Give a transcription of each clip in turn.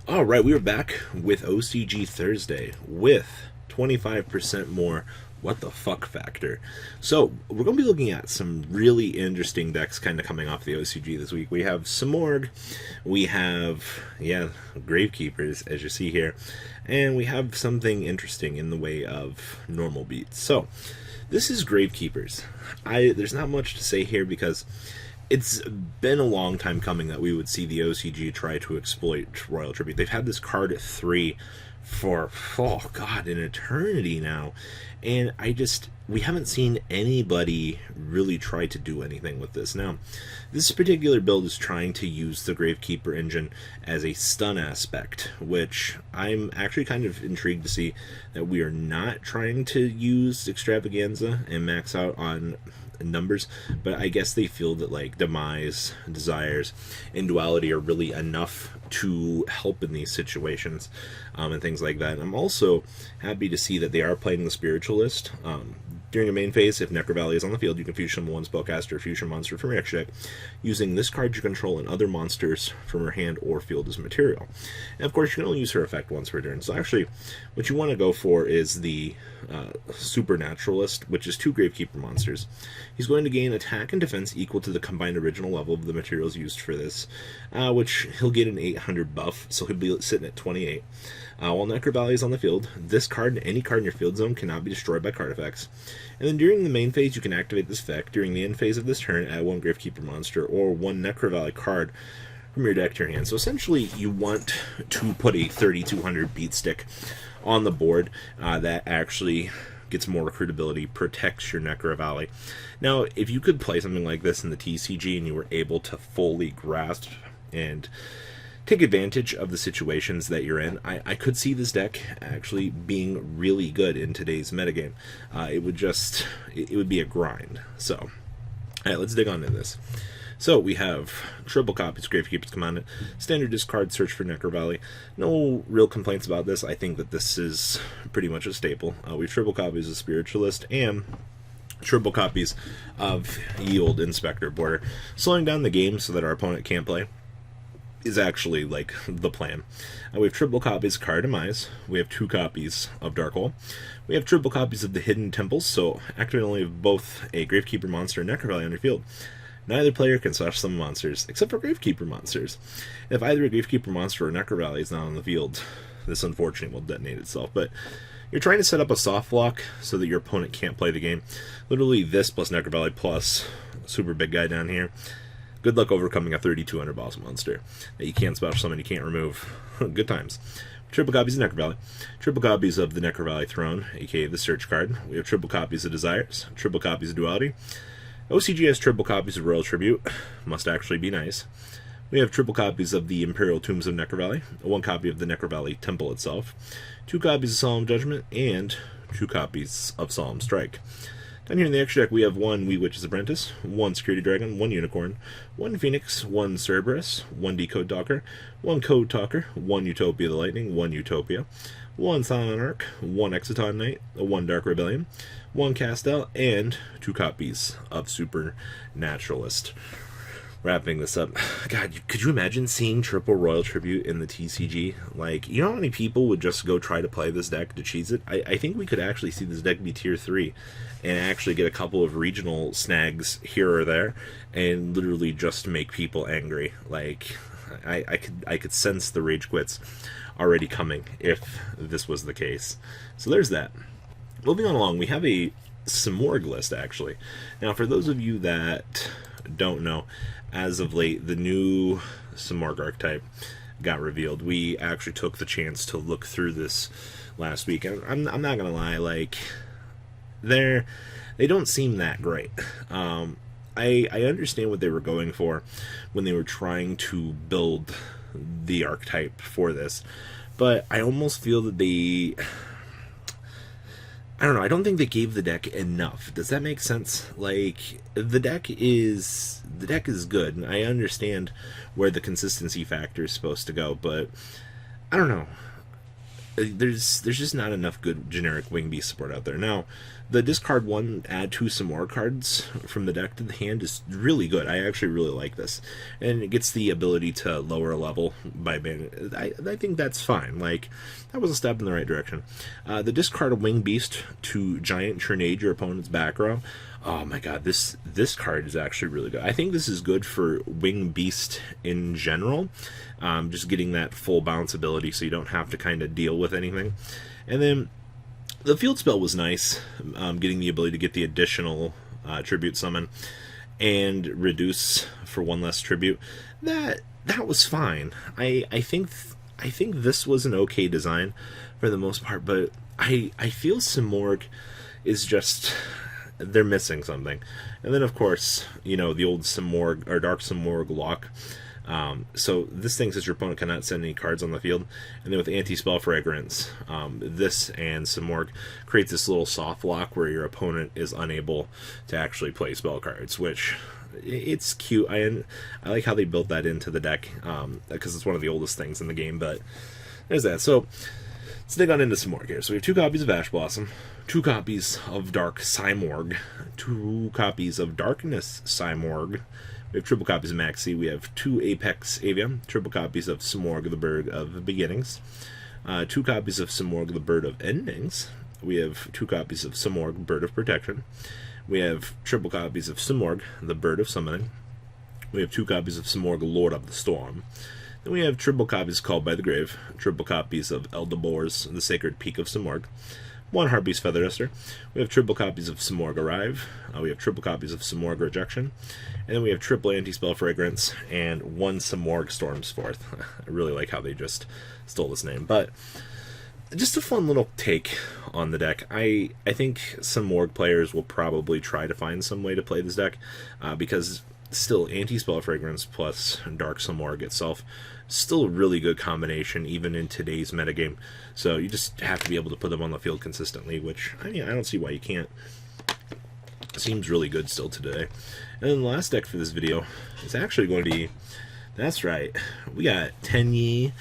All right, we are back with OCG Thursday with 25% more what the fuck factor. So, we're going to be looking at some really interesting decks kind of coming off the OCG this week. We have Simorgh, we have, Gravekeepers, as you see here, and we have something interesting in the way of normal beats. So, this is Gravekeepers. There's not much to say here because it's been a long time coming that we would see the OCG try to exploit Royal Tribute. They've had this card at 3 for, oh god, an eternity now. And we haven't seen anybody really try to do anything with this. Now, this particular build is trying to use the Gravekeeper engine as a stun aspect, which I'm actually kind of intrigued to see that we are not trying to use Extravaganza and max out on numbers, but I guess they feel that like Demise, Desires, and Duality are really enough to help in these situations, and things like that. I'm also happy to see that they are playing the Spiritualist. During the main phase, if Necro Valley is on the field, you can fusion one spellcaster or fusion monster from your extra deck, using this card you control and other monsters from your hand or field as material. And of course, you can only use her effect once per turn. So actually, what you want to go for is the Supernaturalist, which is 2 Gravekeeper monsters. He's going to gain attack and defense equal to the combined original level of the materials used for this, which he'll get an 800 buff, so he'll be sitting at 28. While Necro Valley is on the field, this card and any card in your field zone cannot be destroyed by card effects. And then during the main phase, you can activate this effect. During the end phase of this turn, add 1 Gravekeeper monster or 1 Necro Valley card from your deck to your hand. So essentially, you want to put a 3200 beat stick on the board that actually gets more recruitability, protects your Necro Valley. Now, if you could play something like this in the TCG and you were able to fully grasp and take advantage of the situations that you're in, I could see this deck actually being really good in today's metagame. It would be a grind. So, all right, let's dig on into this. So we have triple copies, Gravekeepers Commandant, standard discard, search for Necro Valley. No real complaints about this. I think that this is pretty much a staple. We have triple copies of Spiritualist and triple copies of Yield Inspector Border. Slowing down the game so that our opponent can't play is actually like the plan. We have triple copies of Card Demise. We have 2 copies of Dark Hole. We have triple copies of the Hidden Temples, so activate only both a Gravekeeper monster and Necro Valley on your field. Neither player can slash summon monsters, except for Gravekeeper monsters. If either a Gravekeeper monster or Necro Valley is not on the field, this unfortunately will detonate itself. But you're trying to set up a soft block so that your opponent can't play the game. Literally this plus Necro Valley plus super big guy down here. Good luck overcoming a 3200 boss monster that you can't special summon, you can't remove. Good times. Triple copies of Necro Valley. Triple copies of the Necro Valley Throne, aka the search card. We have triple copies of Desires. Triple copies of Duality. OCG has triple copies of Royal Tribute. Must actually be nice. We have triple copies of the Imperial Tombs of Necro Valley, 1 copy of the Necro Valley Temple itself, 2 copies of Solemn Judgment, and 2 copies of Solemn Strike. Down here in the extra deck, we have 1 Wee Witch's Apprentice, 1 Security Dragon, 1 Unicorn, 1 Phoenix, 1 Cerberus, 1 Decode Talker, 1 Code Talker, 1 Utopia the Lightning, 1 Utopia, 1 Silent Arc, 1 Exiton Knight, 1 Dark Rebellion, 1 Castel, and 2 copies of Supernaturalist. Wrapping this up, God, could you imagine seeing triple Royal Tribute in the TCG? Like, you know how many people would just go try to play this deck to cheese it? I think we could actually see this deck be tier 3 and actually get a couple of regional snags here or there and literally just make people angry. Like, I could sense the rage quits already coming if this was the case. So there's that. Moving on along, we have a Simorgh list, actually. Now, for those of you that don't know, as of late, the new Simorgh archetype got revealed. We actually took the chance to look through this last week, and I'm not gonna lie, like, they don't seem that great. I understand what they were going for when they were trying to build the archetype for this, but I almost feel that I don't know, I don't think they gave the deck enough. Does that make sense? Like, the deck is good, and I understand where the consistency factor is supposed to go, but I don't know. There's just not enough good generic Wing Beast support out there. Now, The discard one, add 2 Simorgh cards from the deck to the hand is really good. I actually really like this. And it gets the ability to lower a level by banning. I think that's fine. Like, that was a step in the right direction. The discard a Winged Beast to Giant Churnade your opponent's back row. Oh my god, this card is actually really good. I think this is good for Winged Beast in general. Just getting that full bounce ability so you don't have to kind of deal with anything. And then the field spell was nice, getting the ability to get the additional tribute summon and reduce for 1 less tribute. That was fine. I think this was an okay design for the most part, but I feel Simorgh is just, they're missing something. And then of course, you know, the old Simorgh or Dark Simorgh lock. So this thing says your opponent cannot send any cards on the field, and then with anti-spell fragrance, this and Simorgh creates this little soft lock where your opponent is unable to actually play spell cards, which it's cute. I like how they built that into the deck, because it's one of the oldest things in the game. But there's that. So let's dig on into Simorgh here. So we have 2 copies of Ash Blossom, 2 copies of Dark Simorgh, 2 copies of Darkness Simorgh. We have triple copies of Maxi. We have 2 Apex Avium, triple copies of Simorgh, the Bird of Beginnings, 2 copies of Simorgh, the Bird of Endings. We have 2 copies of Simorgh, Bird of Protection. We have triple copies of Simorgh, the Bird of Summoning. We have 2 copies of Simorgh, Lord of the Storm. Then we have triple copies Called by the Grave, triple copies of Eldebor's, the Sacred Peak of Simorgh, 1 Harpy's Feather Duster. We have triple copies of Simorgh Arrive. We have triple copies of Simorgh Rejection. And then we have triple Anti-Spell Fragrance and 1 Simorgh Storm's Forth. I really like how they just stole this name. But just a fun little take on the deck. I think Simorgh players will probably try to find some way to play this deck, because still Anti-Spell Fragrance plus Dark Simorgh itself, still a really good combination even in today's metagame. So you just have to be able to put them on the field consistently, which, I mean, I don't see why you can't. It seems really good still today. And then the last deck for this video is actually going to be, that's right, we got Tenyi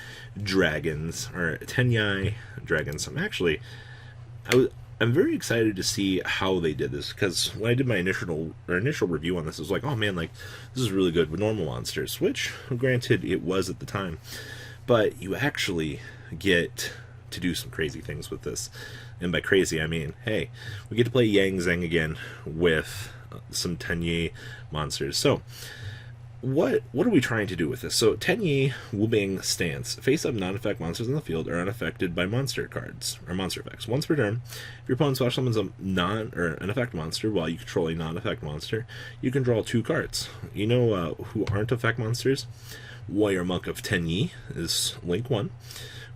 Dragons, or Tenyi Dragons. I'm very excited to see how they did this, because when I did my initial review on this, it was like, oh man, like, this is really good with normal monsters, which, granted, it was at the time, but you actually get to do some crazy things with this. And by crazy, I mean, hey, we get to play Yang Zeng again with some Tenyi monsters. So what are we trying to do with this? So Tenyi Wubing Stance. Face-up non-effect monsters in the field are unaffected by monster cards, or monster effects. Once per turn, if your opponent special summons an effect monster while you control a non-effect monster, you can draw 2 cards. You know who aren't effect monsters? Warrior Monk of Tenyi is link 1.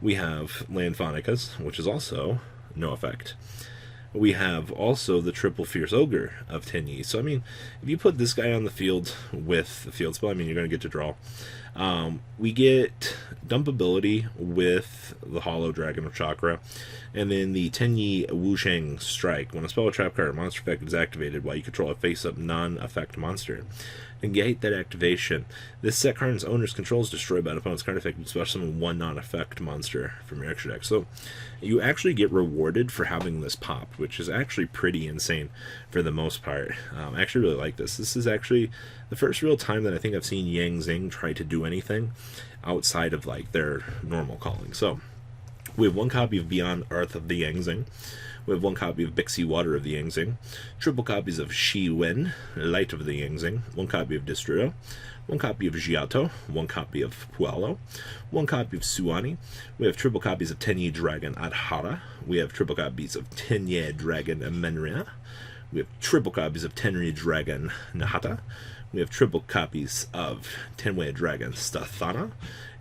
We have Land Phonicas, which is also no effect. We have also the triple Fierce Ogre of Tenyi. So, I mean, if you put this guy on the field with the field spell, I mean, you're going to get to draw. We get dump ability with the Hollow Dragon of Chakra, and then the Tenyi Wusheng Strike. When a spell, trap card, or monster effect is activated while you control a face-up non-effect monster, negate that activation. This set card's owner's control is destroyed by an opponent's card effect, especially summon 1 non-effect monster from your extra deck. So you actually get rewarded for having this pop, which is actually pretty insane for the most part. I actually really like this. This is actually the first real time that I think I've seen Yang Zeng try to do anything outside of like their normal calling. So we have 1 copy of Beyond Earth of the Yang Zeng. We have 1 copy of Bixie Water of the Yang Zeng, triple copies of Shi Wen, Light of the Yang Zeng, 1 copy of Distrio, 1 copy of Giotto, 1 copy of Puello, 1 copy of Suani. We have triple copies of Tenyi Dragon Adhara. We have triple copies of Tenyi Dragon Menria. We have triple copies of Tenyi Dragon Nahata. We have triple copies of Tenwei Dragon Stathana.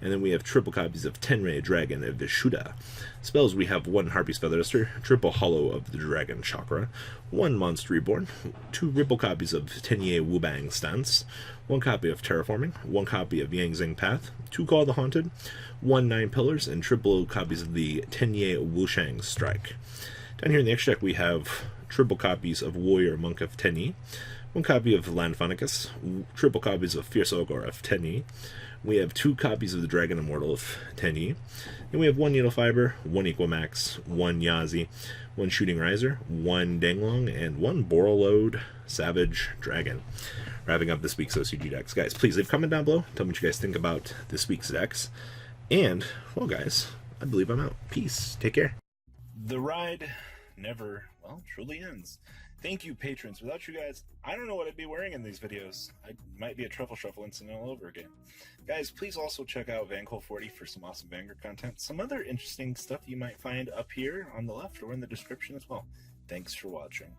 And then we have triple copies of Tenwei Dragon Vishuddha. Spells, we have 1 Harpy's Feather Duster, triple Hollow of the Dragon Chakra, 1 Monster Reborn, 2 triple copies of Tenyi Wubang Stance, 1 copy of Terraforming, 1 copy of Yang Zeng Path, 2 Call the Haunted, 1 9 Pillars, and triple copies of the Tenyi Wusheng Strike. Down here in the extra deck, we have triple copies of Warrior Monk of Tenyi, one copy of Landphonicus, triple copies of Fierce Ogre of Tenyi. We have 2 copies of the Dragon Immortal of Tenyi. And we have 1 Needle Fiber, 1 Equimax, 1 Yazi, 1 Shooting Riser, 1 Danglong, and 1 Borreload Savage Dragon. Wrapping up this week's OCG decks. Guys, please leave a comment down below. Tell me what you guys think about this week's decks. And, well, guys, I believe I'm out. Peace. Take care. The ride never, well, truly ends. Thank you, patrons. Without you guys, I don't know what I'd be wearing in these videos. I might be a Truffle Shuffle incident all over again. Guys, please also check out Vanquil40 for some awesome Vanguard content. Some other interesting stuff you might find up here on the left or in the description as well. Thanks for watching.